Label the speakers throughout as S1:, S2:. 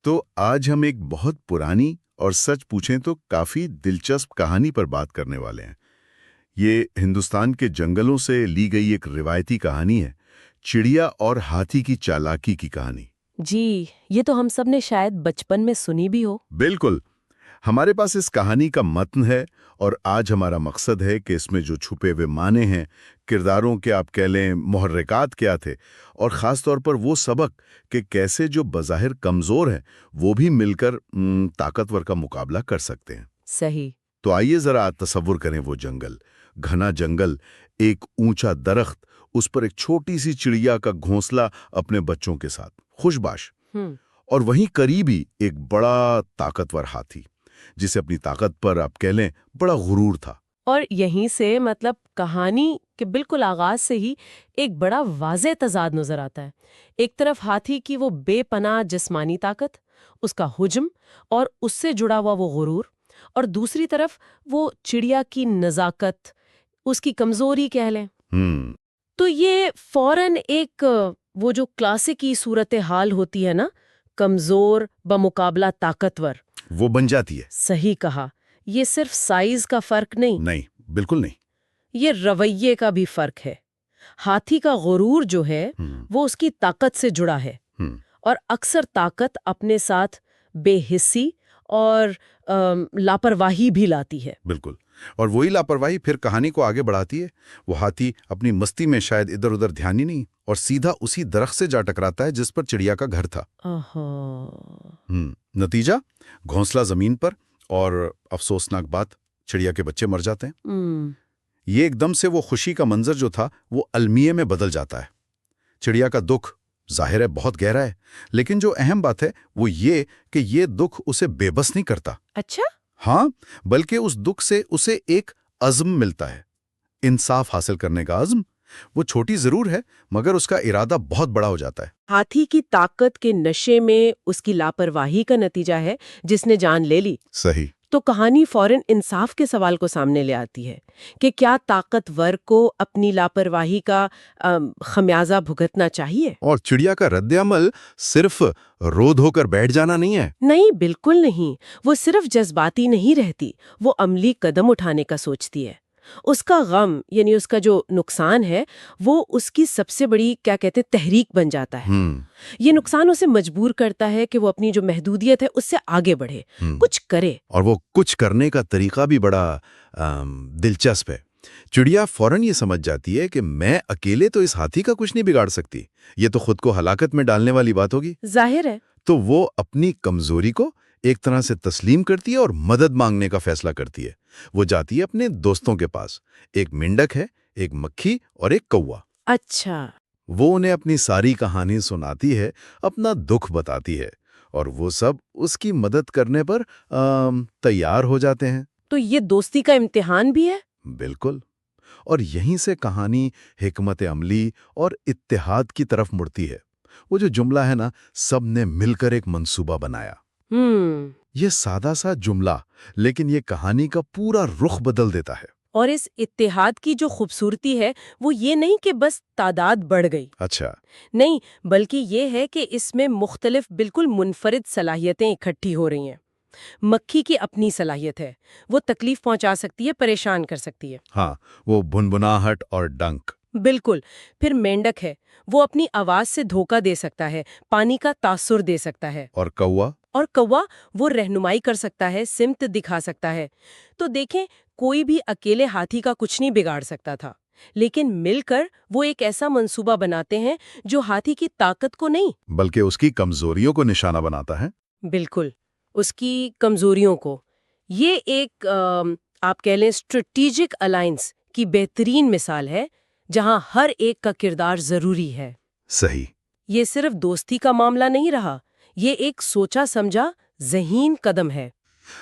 S1: تو آج ہم ایک بہت پرانی اور سچ پوچھیں تو کافی دلچسپ کہانی پر بات کرنے والے ہیں۔ یہ ہندوستان کے جنگلوں سے لی گئی ایک روایتی کہانی ہے، چڑیا اور ہاتھی کی چالاکی کی کہانی۔
S2: جی، یہ تو ہم سب نے شاید بچپن میں سنی بھی ہو۔
S1: بالکل، ہمارے پاس اس کہانی کا متن ہے اور آج ہمارا مقصد ہے کہ اس میں جو چھپے ہوئے معنی ہیں، کرداروں کے آپ کہہ لیں محرکات کیا تھے، اور خاص طور پر وہ سبق کہ کیسے جو بظاہر کمزور ہیں وہ بھی مل کر طاقتور کا مقابلہ کر سکتے ہیں۔
S2: صحیح۔
S1: تو آئیے ذرا تصور کریں وہ جنگل، گھنا جنگل، ایک اونچا درخت، اس پر ایک چھوٹی سی چڑیا کا گھونسلہ اپنے بچوں کے ساتھ خوش باش، اور وہیں قریب ہی ایک بڑا طاقتور ہاتھی جسے اپنی طاقت پر آپ کہہ لیں بڑا غرور تھا۔
S2: اور یہیں سے مطلب کہانی کے بالکل آغاز سے ہی ایک بڑا واضح تضاد نظر آتا ہے۔ ایک طرف ہاتھی کی وہ بے پناہ جسمانی طاقت، اس کا ہجم اور اس سے جڑا ہوا وہ غرور، اور دوسری طرف وہ چڑیا کی نزاکت، اس کی کمزوری کہہ لیں۔ تو یہ فوراً ایک وہ جو کلاسکی صورتحال ہوتی ہے نا، کمزور بمقابلہ طاقتور،
S1: وہ بن جاتی ہے۔
S2: صحیح کہا۔ یہ صرف سائز کا فرق نہیں،
S1: بالکل نہیں،
S2: یہ رویے کا بھی فرق ہے۔ ہاتھی کا غرور جو ہے وہ اس کی طاقت سے جڑا ہے، اور اکثر طاقت اپنے ساتھ بے حسی اور لاپرواہی بھی لاتی ہے۔
S1: بالکل، اور وہی لاپرواہی پھر کہانی کو آگے بڑھاتی ہے۔ وہ ہاتھی اپنی مستی میں شاید ادھر ادھر دھیان ہی نہیں، اور سیدھا اسی درخت سے جا ٹکراتا ہے جس پر چڑیا کا گھر تھا۔ نتیجہ گھونسلہ زمین پر، اور افسوسناک بات، چڑیا کے بچے مر جاتے ہیں۔ یہ ایک دم سے وہ خوشی کا منظر جو تھا وہ المیے میں بدل جاتا ہے۔ چڑیا کا دکھ ظاہر ہے بہت گہرا ہے، لیکن جو اہم بات ہے وہ یہ کہ یہ دکھ اسے بے بس نہیں کرتا۔
S2: اچھا؟
S1: ہاں، بلکہ اس دکھ سے اسے ایک عزم ملتا ہے، انصاف حاصل کرنے کا عزم۔ وہ چھوٹی ضرور ہے مگر اس کا ارادہ بہت بڑا ہو جاتا ہے۔
S2: ہاتھی کی طاقت کے نشے میں اس کی لاپرواہی کا نتیجہ ہے جس نے جان لے لی۔
S1: صحیح۔
S2: تو کہانی فوراً انصاف کے سوال کو سامنے لے آتی ہے کہ کیا طاقتور کو اپنی لاپرواہی کا خمیازہ بھگتنا چاہیے؟
S1: اور چڑیا کا رد عمل صرف رو دھو کر بیٹھ جانا نہیں ہے۔
S2: نہیں، بالکل نہیں۔ وہ صرف جذباتی نہیں رہتی، وہ عملی قدم اٹھانے کا سوچتی ہے۔ اس کا غم، یعنی اس کا جو نقصان ہے، وہ اس کی سب سے بڑی کیا کہتے تحریک بن جاتا ہے۔ یہ نقصان اسے مجبور کرتا ہے کہ وہ اپنی جو محدودیت ہے اس سے آگے بڑھے، کچھ کرے۔ اور
S1: وہ کچھ کرنے کا طریقہ بھی بڑا دلچسپ ہے۔ چڑیا فوراً یہ سمجھ جاتی ہے کہ میں اکیلے تو اس ہاتھی کا کچھ نہیں بگاڑ سکتی، یہ تو خود کو ہلاکت میں ڈالنے والی بات ہوگی۔
S2: ظاہر ہے۔
S1: تو وہ اپنی کمزوری کو ایک طرح سے تسلیم کرتی ہے اور مدد مانگنے کا فیصلہ کرتی ہے۔ وہ جاتی ہے اپنے دوستوں کے پاس، ایک مینڈک ہے، ایک مکھی اور ایک کوا۔
S2: اچھا۔
S1: وہ انہیں اپنی ساری کہانی سناتی ہے، اپنا دکھ بتاتی ہے، اور وہ سب اس کی مدد کرنے پر تیار ہو جاتے ہیں۔
S2: تو یہ دوستی کا امتحان بھی ہے؟
S1: بالکل، اور یہیں سے کہانی حکمت عملی اور اتحاد کی طرف مڑتی ہے۔ وہ جو جملہ ہے نا، سب نے مل کر ایک منصوبہ بنایا، یہ سادہ سا جملہ لیکن یہ کہانی کا پورا رخ بدل دیتا ہے۔
S2: اور اس اتحاد کی جو خوبصورتی ہے وہ یہ نہیں کہ بس تعداد بڑھ گئی،
S1: اچھا،
S2: نہیں، بلکہ یہ ہے کہ اس میں مختلف بالکل منفرد صلاحیتیں اکٹھی ہو رہی ہیں۔ مکھی کی اپنی صلاحیت ہے، وہ تکلیف پہنچا سکتی ہے، پریشان کر سکتی ہے۔
S1: ہاں، وہ بھنبھناہٹ اور ڈنک۔
S2: بالکل۔ پھر مینڈک ہے، وہ اپنی آواز سے دھوکہ دے سکتا ہے، پانی کا تاثر دے سکتا ہے۔
S1: اور کوا
S2: وہ رہنمائی کر سکتا ہے، سمت دکھا سکتا ہے۔ تو دیکھیں، کوئی بھی اکیلے ہاتھی کا کچھ نہیں بگاڑ سکتا تھا، لیکن مل کر وہ ایک ایسا منصوبہ بناتے ہیں جو ہاتھی کی طاقت کو نہیں
S1: بلکہ اس کی کمزوریوں کو نشانہ بناتا ہے۔
S2: بالکل، اس کی کمزوریوں کو۔ یہ ایک آپ کہہ لیں اسٹریٹجک الائنس کی بہترین مثال ہے، جہاں ہر ایک کا کردار ضروری ہے۔
S1: صحیح۔
S2: یہ صرف دوستی کا معاملہ نہیں رہا، یہ ایک سوچا سمجھا ذہین قدم ہے۔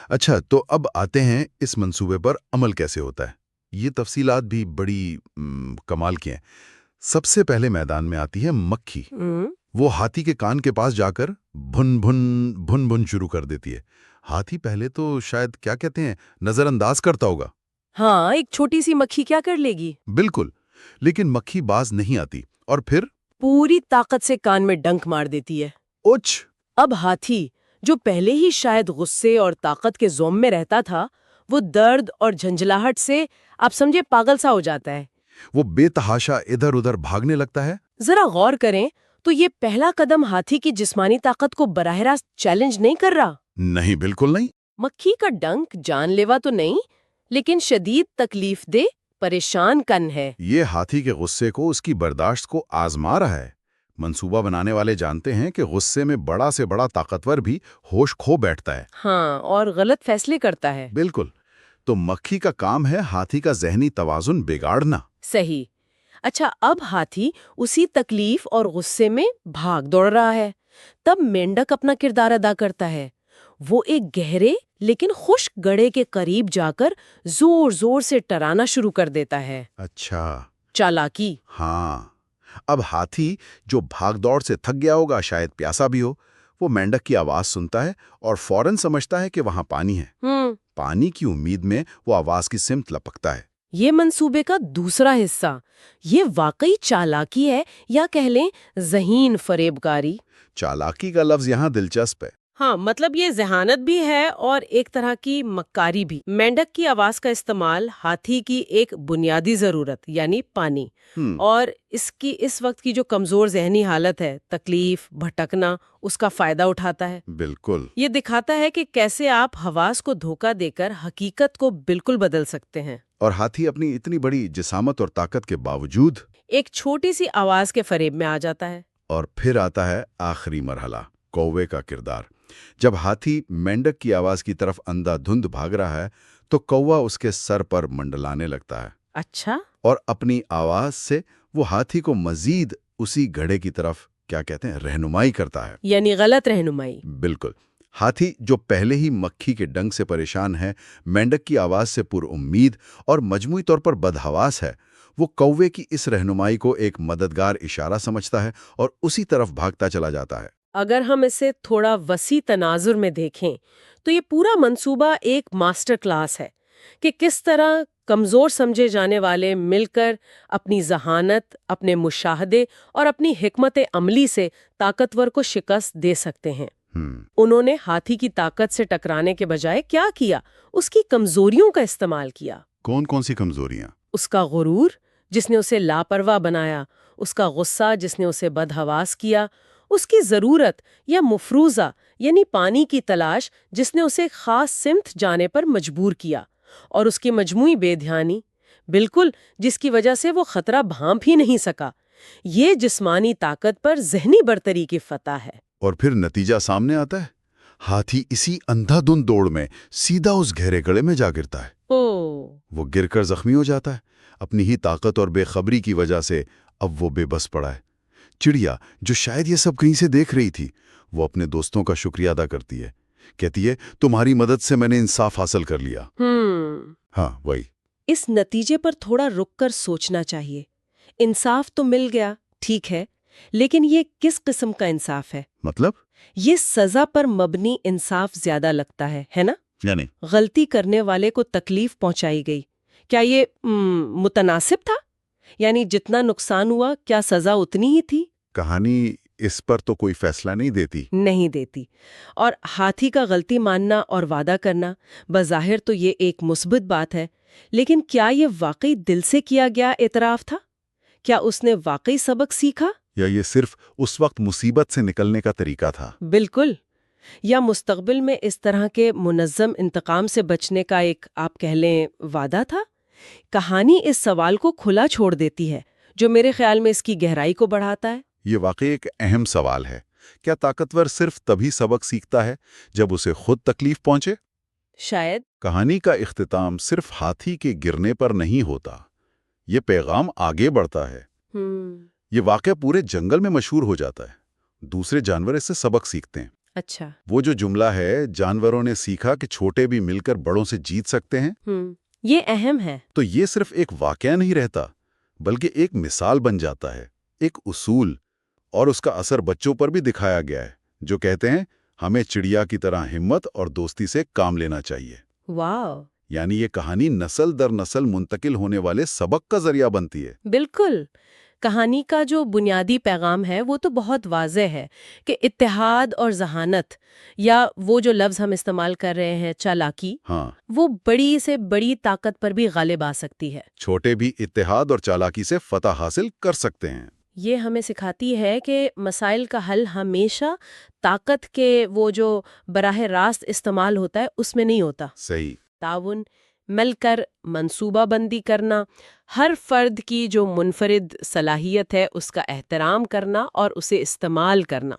S1: اچھا، تو اب آتے ہیں اس منصوبے پر عمل کیسے ہوتا ہے۔ یہ تفصیلات بھی بڑی کمال کی ہیں۔ سب سے پہلے میدان میں آتی ہے مکھی۔ وہ ہاتھی کے کان کے پاس جا کر بھن بھن بھن بھن شروع کر دیتی ہے۔ ہاتھی پہلے تو شاید کیا کہتے ہیں نظر انداز کرتا ہوگا۔
S2: ہاں، ایک چھوٹی سی مکھی کیا کر لے گی؟
S1: بالکل، لیکن مکھی باز نہیں آتی، اور پھر
S2: پوری طاقت سے کان میں ڈنک مار دیتی ہے۔
S1: اوچھ!
S2: اب ہاتھی جو پہلے ہی شاید غصے اور طاقت کے زوم میں رہتا تھا، وہ درد اور جھنجھلاہٹ سے آپ سمجھے پاگل سا ہو جاتا ہے.
S1: وہ بے تحاشا ادھر ادھر بھاگنے لگتا ہے.
S2: ذرا غور کریں تو یہ پہلا قدم ہاتھی کی جسمانی طاقت کو براہ راست چیلنج نہیں کر رہا.
S1: نہیں، بالکل نہیں.
S2: مکھی کا ڈنک جان لیوا تو نہیں، لیکن شدید تکلیف دہ، پریشان کن ہے.
S1: یہ ہاتھی کے غصے کو، اس کی برداشت کو آزما رہا ہے. منصوبہ بنانے والے جانتے ہیں کہ غصے میں بڑا سے بڑا طاقتور بھی ہوش کھو بیٹھتا ہے.
S2: ہاں، اور غلط فیصلے کرتا ہے.
S1: بالکل. تو مکھی کا کام ہے ہاتھی کا ذہنی توازن بگاڑنا.
S2: صحیح. اچھا، اب ہاتھی اسی تکلیف اور غصے میں بھاگ دوڑ رہا ہے. تب مینڈک اپنا کردار ادا کرتا ہے. وہ ایک گہرے لیکن خشک گڑھے کے قریب جا کر زور زور سے ٹرانا شروع کر دیتا ہے.
S1: اچھا.
S2: چالاکی.
S1: ہاں. اب ہاتھی جو بھاگ دوڑ سے تھک گیا ہوگا، شاید پیاسا بھی ہو، وہ مینڈک کی آواز سنتا ہے اور فوراً سمجھتا ہے کہ وہاں پانی ہے. پانی کی امید میں وہ آواز کی سمت لپکتا ہے.
S2: یہ منصوبے کا دوسرا حصہ. یہ واقعی چالاکی ہے یا کہہ لیں ذہین فریب کاری.
S1: چالاکی کا لفظ یہاں دلچسپ ہے.
S2: ہاں، مطلب یہ ذہانت بھی ہے اور ایک طرح کی مکاری بھی. مینڈک کی آواز کا استعمال ہاتھی کی ایک بنیادی ضرورت یعنی پانی اور اس وقت کی جو کمزور ذہنی حالت ہے، تکلیف، بھٹکنا، اس کا فائدہ اٹھاتا ہے.
S1: بالکل.
S2: یہ دکھاتا ہے کہ کیسے آپ حواس کو دھوکہ دے کر حقیقت کو بالکل بدل سکتے ہیں.
S1: اور ہاتھی اپنی اتنی بڑی جسامت اور طاقت کے باوجود
S2: ایک چھوٹی سی آواز کے فریب میں آ جاتا ہے.
S1: اور پھر آتا ہے آخری مرحلہ، کوے کا کردار. جب ہاتھی مینڈک کی آواز کی طرف اندھا دھند بھاگ رہا ہے تو کوا اس کے سر پر منڈلانے لگتا ہے.
S2: اچھا.
S1: اور اپنی آواز سے وہ ہاتھی کو مزید اسی گڑھے کی طرف کیا کہتے ہیں رہنمائی کرتا ہے.
S2: یعنی غلط رہنمائی.
S1: بالکل. ہاتھی جو پہلے ہی مکھی کے ڈنگ سے پریشان ہے، مینڈک کی آواز سے پر امید اور مجموعی طور پر بدحواس ہے، وہ کوے کی اس رہنمائی کو ایک مددگار اشارہ سمجھتا ہے اور اسی طرف بھاگتا چلا جاتا ہے.
S2: اگر ہم اسے تھوڑا وسیع تناظر میں دیکھیں تو یہ پورا منصوبہ ایک ماسٹر کلاس ہے کہ کس طرح کمزور سمجھے جانے والے مل کر اپنی ذہانت، اپنے مشاہدے اور اپنی حکمت عملی سے طاقتور کو شکست دے سکتے ہیں. انہوں نے ہاتھی کی طاقت سے ٹکرانے کے بجائے کیا کیا؟ اس کی کمزوریوں کا استعمال کیا.
S1: کون کون سی کمزوریاں؟
S2: اس کا غرور جس نے اسے لاپرواہ بنایا، اس کا غصہ جس نے اسے بدحواس کیا، اس کی ضرورت یا مفروضہ یعنی پانی کی تلاش جس نے اسے خاص سمت جانے پر مجبور کیا، اور اس کی مجموعی بے دھیانی بالکل جس کی وجہ سے وہ خطرہ بھانپ ہی نہیں سکا. یہ جسمانی طاقت پر ذہنی برتری کی فتح ہے.
S1: اور پھر نتیجہ سامنے آتا ہے. ہاتھی اسی اندھا دھند دوڑ میں سیدھا اس گہرے گڑھے میں جا گرتا ہے. وہ گر کر زخمی ہو جاتا ہے. اپنی ہی طاقت اور بے خبری کی وجہ سے اب وہ بے بس پڑا ہے. چڑیا جو شاید یہ سب کہیں سے دیکھ رہی تھی، وہ اپنے دوستوں کا شکریہ ادا کرتی ہے. کہتی ہے تمہاری مدد سے میں نے انصاف حاصل کر لیا. ہاں وہی.
S2: اس نتیجے پر تھوڑا رک کر سوچنا چاہیے. انصاف تو مل گیا، ٹھیک ہے، لیکن یہ کس قسم کا انصاف ہے؟
S1: مطلب؟
S2: یہ سزا پر مبنی انصاف زیادہ لگتا ہے نا؟
S1: یعنی
S2: غلطی کرنے والے کو تکلیف پہنچائی گئی، کیا یہ متناسب تھا؟ یعنی جتنا نقصان ہوا کیا سزا اتنی ہی تھی؟
S1: کہانی اس پر تو کوئی فیصلہ نہیں دیتی.
S2: اور ہاتھی کا غلطی ماننا اور وعدہ کرنا بظاہر تو یہ ایک مثبت بات ہے، لیکن کیا یہ واقعی دل سے کیا گیا اعتراف تھا؟ کیا اس نے واقعی سبق سیکھا؟
S1: یا یہ صرف اس وقت مصیبت سے نکلنے کا طریقہ تھا؟
S2: بالکل. یا مستقبل میں اس طرح کے منظم انتقام سے بچنے کا ایک آپ کہہ لیں وعدہ تھا؟ کہانی اس سوال کو کھلا چھوڑ دیتی ہے، جو میرے خیال میں اس کی گہرائی کو بڑھاتا ہے.
S1: یہ واقعی ایک اہم سوال ہے. کیا طاقتور صرف تبھی سبق سیکھتا ہے جب اسے خود تکلیف پہنچے؟
S2: شاید.
S1: کہانی کا اختتام صرف ہاتھی کے گرنے پر نہیں ہوتا. یہ پیغام آگے بڑھتا ہے. یہ واقعہ پورے جنگل میں مشہور ہو جاتا ہے. دوسرے جانور اس سے سبق سیکھتے ہیں.
S2: اچھا.
S1: وہ جو جملہ ہے جانوروں نے سیکھا کہ چھوٹے بھی مل کر بڑوں سے جیت سکتے ہیں،
S2: یہ اہم ہے.
S1: تو یہ صرف ایک واقعہ نہیں رہتا بلکہ ایک مثال بن جاتا ہے، ایک اصول. اور اس کا اثر بچوں پر بھی دکھایا گیا ہے جو کہتے ہیں ہمیں چڑیا کی طرح ہمت اور دوستی سے کام لینا چاہیے.
S2: واو.
S1: یعنی یہ کہانی نسل در نسل منتقل ہونے والے سبق کا ذریعہ بنتی ہے.
S2: بالکل. کہانی کا جو بنیادی پیغام ہے وہ تو بہت واضح ہے کہ اتحاد اور ذہانت، یا وہ جو لفظ ہم استعمال کر رہے ہیں چالاکی،
S1: ہاں،
S2: وہ بڑی سے بڑی طاقت پر بھی غالب آ سکتی ہے۔
S1: چھوٹے بھی اتحاد اور چالاکی سے فتح حاصل کر سکتے ہیں۔
S2: یہ ہمیں سکھاتی ہے کہ مسائل کا حل ہمیشہ طاقت کے وہ جو براہ راست استعمال ہوتا ہے اس میں نہیں ہوتا۔
S1: صحیح۔
S2: تعاون، مل کر منصوبہ بندی کرنا، ہر فرد کی جو منفرد صلاحیت ہے اس کا احترام کرنا اور اسے استعمال کرنا،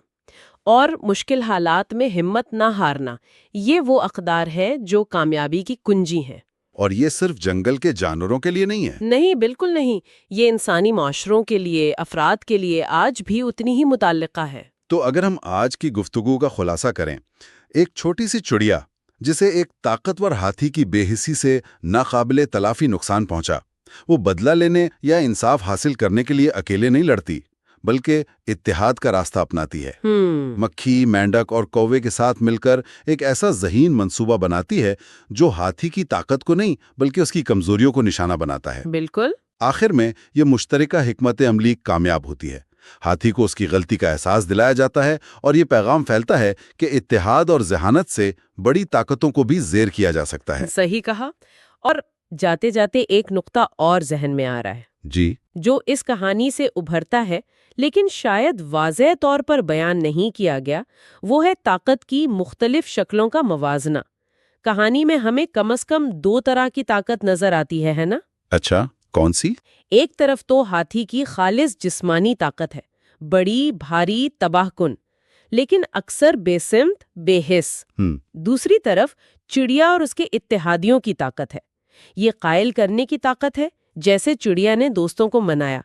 S2: اور مشکل حالات میں ہمت نہ ہارنا، یہ وہ اقدار ہے جو کامیابی کی کنجی ہیں۔
S1: اور یہ صرف جنگل کے جانوروں کے لیے نہیں ہے۔
S2: نہیں، بالکل نہیں، یہ انسانی معاشروں کے لیے، افراد کے لیے آج بھی اتنی ہی متعلقہ ہے۔
S1: تو اگر ہم آج کی گفتگو کا خلاصہ کریں، ایک چھوٹی سی چڑیا جسے ایک طاقتور ہاتھی کی بے حسی سے ناقابل تلافی نقصان پہنچا، وہ بدلہ لینے یا انصاف حاصل کرنے کے لیے اکیلے نہیں لڑتی، بلکہ اتحاد کا راستہ اپناتی ہے۔ مکھی، مینڈک اور کوے کے ساتھ مل کر ایک ایسا ذہین منصوبہ بناتی ہے جو ہاتھی کی طاقت کو نہیں بلکہ اس کی کمزوریوں کو نشانہ بناتا ہے۔
S2: بالکل۔
S1: آخر میں یہ مشترکہ حکمت عملی کامیاب ہوتی ہے۔ ہاتھی کو اس کی غلطی کا احساس دلایا جاتا ہے اور یہ پیغام پھیلتا ہے کہ اتحاد اور ذہانت سے بڑی طاقتوں کو بھی زیر کیا جا سکتا ہے۔
S2: صحیح کہا۔ اور جاتے جاتے ایک نقطہ اور ذہن میں آ رہا ہے
S1: جی،
S2: جو اس کہانی سے ابھرتا ہے لیکن شاید واضح طور پر بیان نہیں کیا گیا، وہ ہے طاقت کی مختلف شکلوں کا موازنہ۔ کہانی میں ہمیں کم از کم 2 طرح کی طاقت نظر آتی ہے نا؟
S1: اچھا، کون سی؟
S2: ایک طرف تو ہاتھی کی خالص جسمانی طاقت ہے، بڑی، بھاری، تباہ کن، لیکن اکثر بے سمت، بے حس۔ دوسری طرف چڑیا اور اس کے اتحادیوں کی طاقت ہے۔ یہ قائل کرنے کی طاقت ہے، جیسے چڑیا نے دوستوں کو منایا۔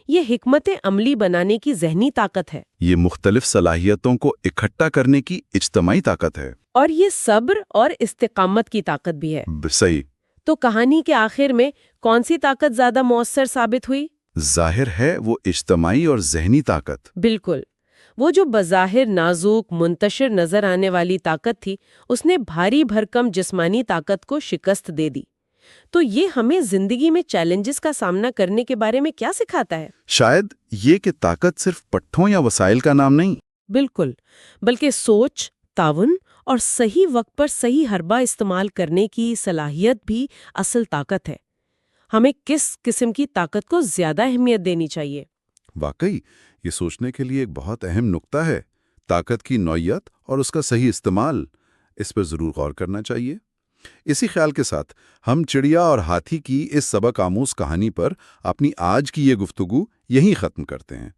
S2: یہ حکمت عملی بنانے کی ذہنی طاقت ہے۔
S1: یہ مختلف صلاحیتوں کو اکٹھا کرنے کی اجتماعی طاقت ہے۔
S2: اور یہ صبر اور استقامت کی طاقت بھی ہے۔
S1: صحیح۔
S2: تو کہانی کے آخر میں کون سی طاقت زیادہ مؤثر ثابت ہوئی؟
S1: ظاہر ہے وہ اجتماعی اور ذہنی طاقت۔
S2: بالکل۔ وہ جو بظاہر نازک، منتشر نظر آنے والی طاقت تھی، اس نے بھاری بھرکم جسمانی طاقت کو شکست دے دی۔ تو یہ ہمیں زندگی میں چیلنجز کا سامنا کرنے کے بارے میں کیا سکھاتا ہے؟
S1: شاید یہ کہ طاقت صرف پٹھوں یا وسائل کا نام نہیں،
S2: بالکل، بلکہ سوچ، تعاون اور صحیح وقت پر صحیح حربہ استعمال کرنے کی صلاحیت بھی اصل طاقت ہے۔ ہمیں کس قسم کی طاقت کو زیادہ اہمیت دینی چاہیے؟
S1: واقعی یہ سوچنے کے لیے ایک بہت اہم نقطہ ہے۔ طاقت کی نوعیت اور اس کا صحیح استعمال، اس پر ضرور غور کرنا چاہیے۔ اسی خیال کے ساتھ ہم چڑیا اور ہاتھی کی اس سبق آموز کہانی پر اپنی آج کی یہ گفتگو یہیں ختم کرتے ہیں۔